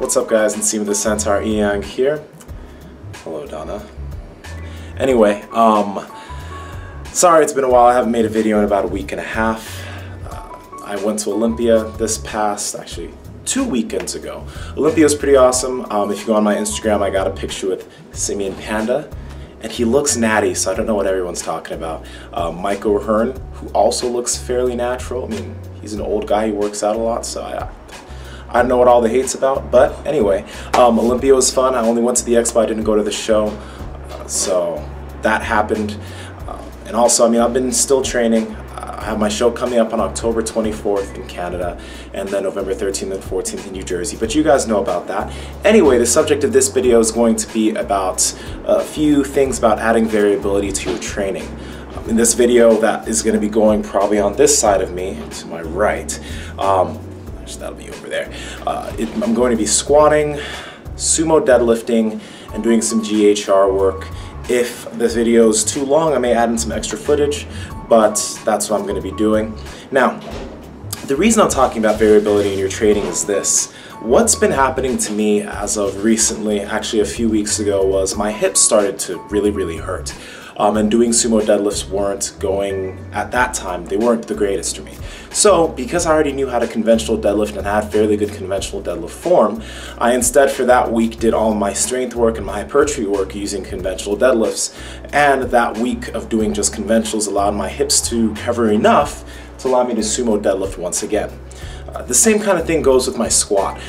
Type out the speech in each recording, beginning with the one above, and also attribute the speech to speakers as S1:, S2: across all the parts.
S1: What's up guys, and see with the Centaur Yang here. Hello Donna. Anyway, sorry it's been a while. I haven't made a video in about a week and a half. I went to Olympia this past, actually 2 weekends ago. Olympia was pretty awesome. If you go on my Instagram, I got a picture with Simeon Panda, and he looks natty, so I don't know what everyone's talking about. Mike O'Hearn, who also looks fairly natural. I mean, he's an old guy, he works out a lot, so I don't know what all the hate's about, but anyway, Olympia was fun. I only went to the expo, I didn't go to the show, so that happened. And also, I mean, I've been still training. I have my show coming up on October 24th in Canada, and then November 13th and 14th in New Jersey, but you guys know about that. Anyway, the subject of this video is going to be about a few things about adding variability to your training. In this video, that is going to be going probably on this side of me, to my right. That'll be over there. I'm going to be squatting, sumo deadlifting, and doing some GHR work. If this video is too long, I may add in some extra footage, but that's what I'm going to be doing. Now, the reason I'm talking about variability in your training is this. What's been happening to me as of recently, actually a few weeks ago, was my hips started to really hurt. And doing sumo deadlifts weren't going, at that time, they weren't the greatest for me. So, because I already knew how to conventional deadlift and had fairly good conventional deadlift form, I instead for that week did all my strength work and my hypertrophy work using conventional deadlifts. And that week of doing just conventionals allowed my hips to recover enough to allow me to sumo deadlift once again. The same kind of thing goes with my squat.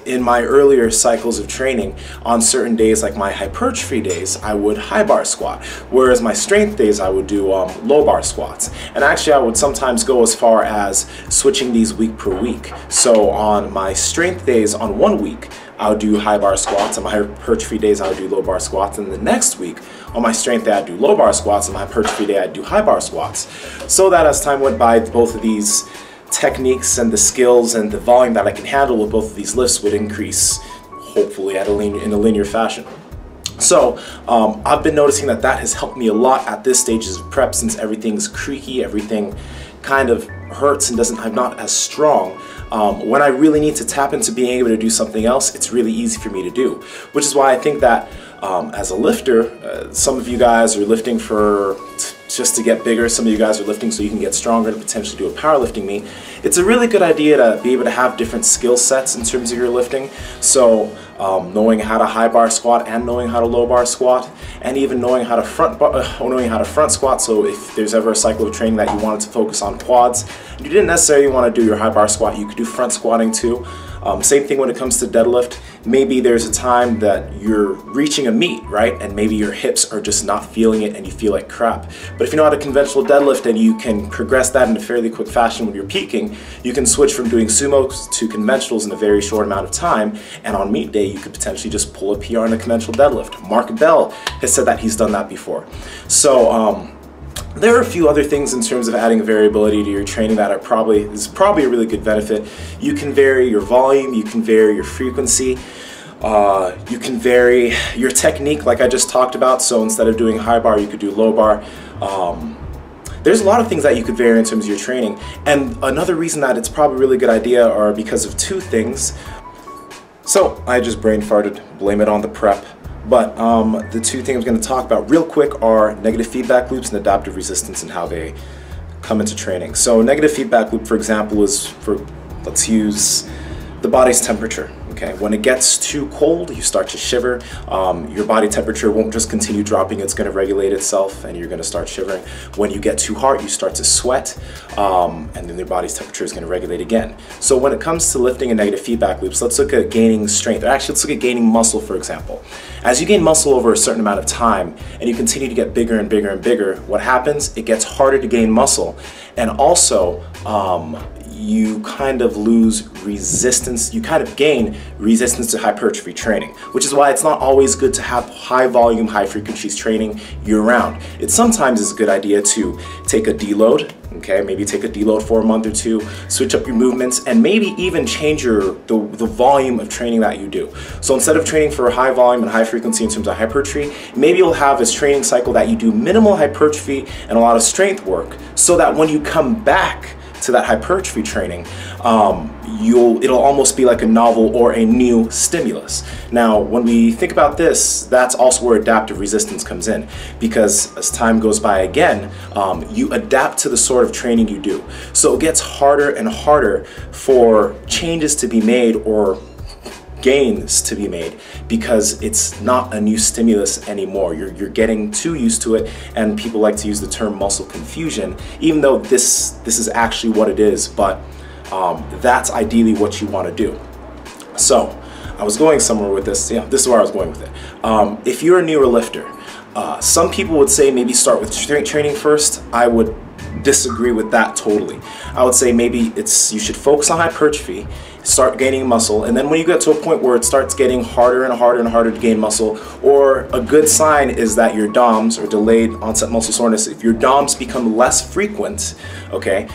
S1: In my earlier cycles of training, on certain days like my hypertrophy days, I would high bar squat, whereas my strength days I would do low bar squats. And actually I would sometimes go as far as switching these week per week. So on my strength days on 1 week, I would do high bar squats, on my hypertrophy days I would do low bar squats, and the next week on my strength day I'd do low bar squats, and my hypertrophy day I'd do high bar squats. So that as time went by, both of these techniques and the skills and the volume that I can handle with both of these lifts would increase, hopefully in a linear fashion. So I've been noticing that that has helped me a lot at this stage of prep, since everything's creaky, everything kind of hurts and I'm not as strong. When I really need to tap into being able to do something else, it's really easy for me to do, which is why I think that as a lifter, some of you guys are lifting for just to get bigger, some of you guys are lifting so you can get stronger and potentially do a powerlifting meet. It's a really good idea to be able to have different skill sets in terms of your lifting. So knowing how to high bar squat and knowing how to low bar squat, and even knowing how to front squat. So if there's ever a cycle of training that you wanted to focus on quads, you didn't necessarily want to do your high bar squat, you could do front squatting too. Same thing when it comes to deadlift. Maybe there's a time that you're reaching a meet, right? And maybe your hips are just not feeling it and you feel like crap. But if you know how to conventional deadlift and you can progress that in a fairly quick fashion when you're peaking, you can switch from doing sumos to conventionals in a very short amount of time. And on meet day, you could potentially just pull a PR in a conventional deadlift. Mark Bell has said that he's done that before. So, there are a few other things in terms of adding variability to your training that is probably a really good benefit. You can vary your volume, you can vary your frequency, you can vary your technique like I just talked about. So instead of doing high bar, you could do low bar. There's a lot of things that you could vary in terms of your training. And another reason that it's probably a really good idea are because of two things. So I just brain farted, blame it on the prep. But the two things I'm going to talk about real quick are negative feedback loops and adaptive resistance and how they come into training. So negative feedback loop, for example, is for, let's use the body's temperature. Okay, when it gets too cold, you start to shiver. Your body temperature won't just continue dropping, it's going to regulate itself and you're going to start shivering. When you get too hot, you start to sweat, and then your body's temperature is going to regulate again. So when it comes to lifting and negative feedback loops, let's look at gaining strength. Or actually, let's look at gaining muscle, for example. As you gain muscle over a certain amount of time and you continue to get bigger and bigger and bigger, what happens? It gets harder to gain muscle, and also you kind of lose resistance, you kind of gain resistance to hypertrophy training, which is why it's not always good to have high volume, high frequencies training year round. It sometimes is a good idea to take a deload, okay, maybe take a deload for a month or two, switch up your movements, and maybe even change the volume of training that you do. So instead of training for high volume and high frequency in terms of hypertrophy, maybe you'll have this training cycle that you do minimal hypertrophy and a lot of strength work, so that when you come back to that hypertrophy training, it'll almost be like a novel or a new stimulus. Now, when we think about this, that's also where adaptive resistance comes in, because as time goes by again, you adapt to the sort of training you do. So it gets harder and harder for changes to be made or gains to be made, because it's not a new stimulus anymore. You're getting too used to it, and people like to use the term muscle confusion, even though this is actually what it is, but that's ideally what you want to do. So I was going somewhere with this. Yeah, this is where I was going with it. If you're a newer lifter, some people would say maybe start with strength training first. I would disagree with that totally. I would say maybe you should focus on hypertrophy, start gaining muscle, and then when you get to a point where it starts getting harder and harder and harder to gain muscle, or a good sign is that your DOMS, or delayed onset muscle soreness, if your DOMS become less frequent, okay,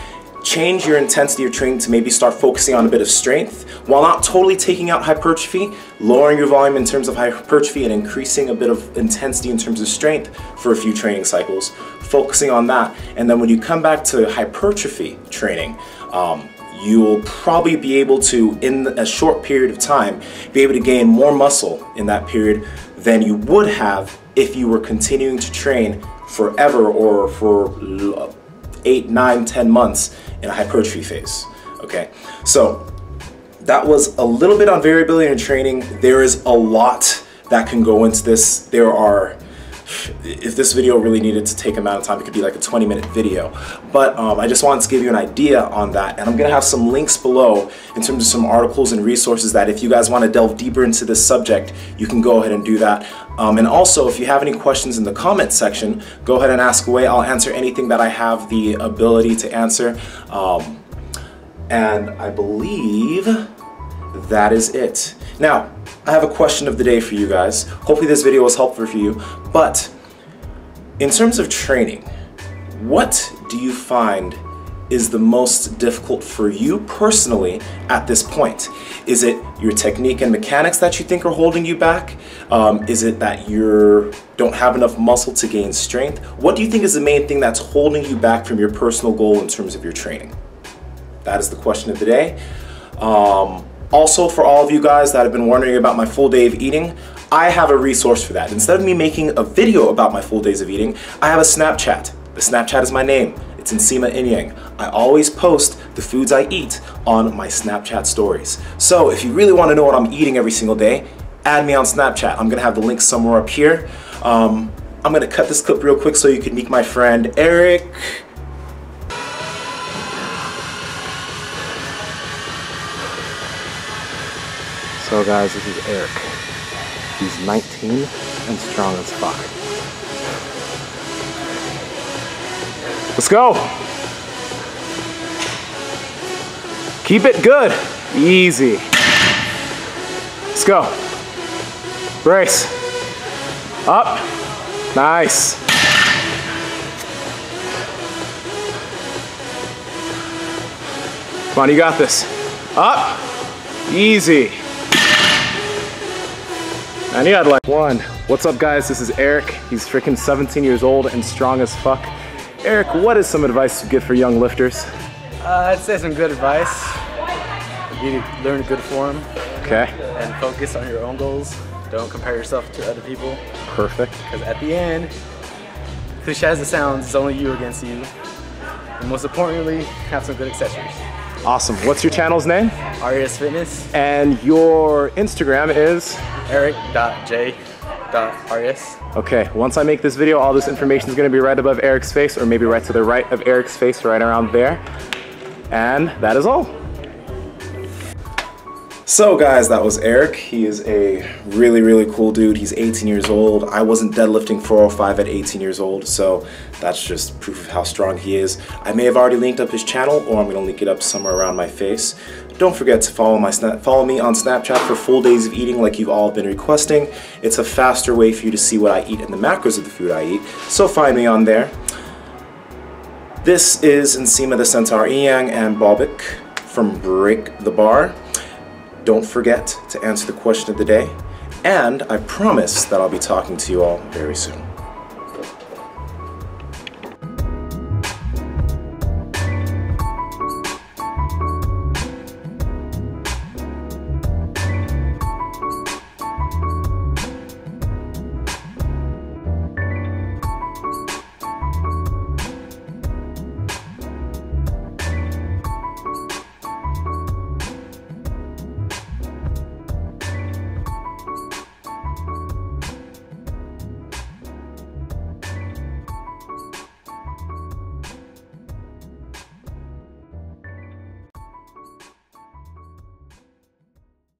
S1: change your intensity of training to maybe start focusing on a bit of strength while not totally taking out hypertrophy, lowering your volume in terms of hypertrophy and increasing a bit of intensity in terms of strength for a few training cycles, focusing on that. And then when you come back to hypertrophy training, you will probably be able to, in a short period of time, be able to gain more muscle in that period than you would have if you were continuing to train forever or for 8, 9, 10 months in a hypertrophy phase. Okay, so that was a little bit on variability in training. There is a lot that can go into this. If this video really needed to take amount of time, it could be like a 20-minute video. But I just wanted to give you an idea on that, and I'm gonna have some links below in terms of some articles and resources that if you guys want to delve deeper into this subject, you can go ahead and do that. And also, if you have any questions in the comment section, go ahead and ask away. I'll answer anything that I have the ability to answer. And I believe that is it. Now, I have a question of the day for you guys. Hopefully this video was helpful for you, but in terms of training, what do you find is the most difficult for you personally at this point? Is it your technique and mechanics that you think are holding you back? Is it that you don't have enough muscle to gain strength? What do you think is the main thing that's holding you back from your personal goal in terms of your training? That is the question of the day. Also, for all of you guys that have been wondering about my full day of eating, I have a resource for that. Instead of me making a video about my full days of eating, I have a Snapchat. The Snapchat is my name. It's Nsima Inyang. I always post the foods I eat on my Snapchat stories. So if you really want to know what I'm eating every single day, add me on Snapchat. I'm gonna have the link somewhere up here. I'm gonna cut this clip real quick so you can meet my friend Eric. So guys, this is Eric. He's 19 and strong as fuck. Let's go. Keep it good. Easy. Let's go. Brace. Up. Nice. Come on, you got this. Up. Easy. And you had like one. What's up guys, this is Eric. He's freaking 17 years old and strong as fuck. Eric, what is some advice you give for young lifters?
S2: I'd say some good advice. You learn good form.
S1: Okay. And
S2: focus on your own goals. Don't compare yourself to other people.
S1: Perfect.
S2: Because at the end, cliche as it sounds, it's only you against you. And most importantly, have some good accessories.
S1: Awesome. What's your channel's name?
S2: RES Fitness.
S1: And your Instagram is?
S2: Eric.j.res.
S1: Okay, once I make this video, all this information is going to be right above Eric's face, or maybe right to the right of Eric's face, right around there. And that is all. So guys, that was Eric. He is a really, really cool dude. He's 18 years old. I wasn't deadlifting 405 at 18 years old, so that's just proof of how strong he is. I may have already linked up his channel, or I'm gonna link it up somewhere around my face. Don't forget to follow me on Snapchat for full days of eating like you've all been requesting. It's a faster way for you to see what I eat and the macros of the food I eat, so find me on there. This is Nsima the Centaur Inyang and Bobik from Break the Bar. Don't forget to answer the question of the day, and I promise that I'll be talking to you all very soon.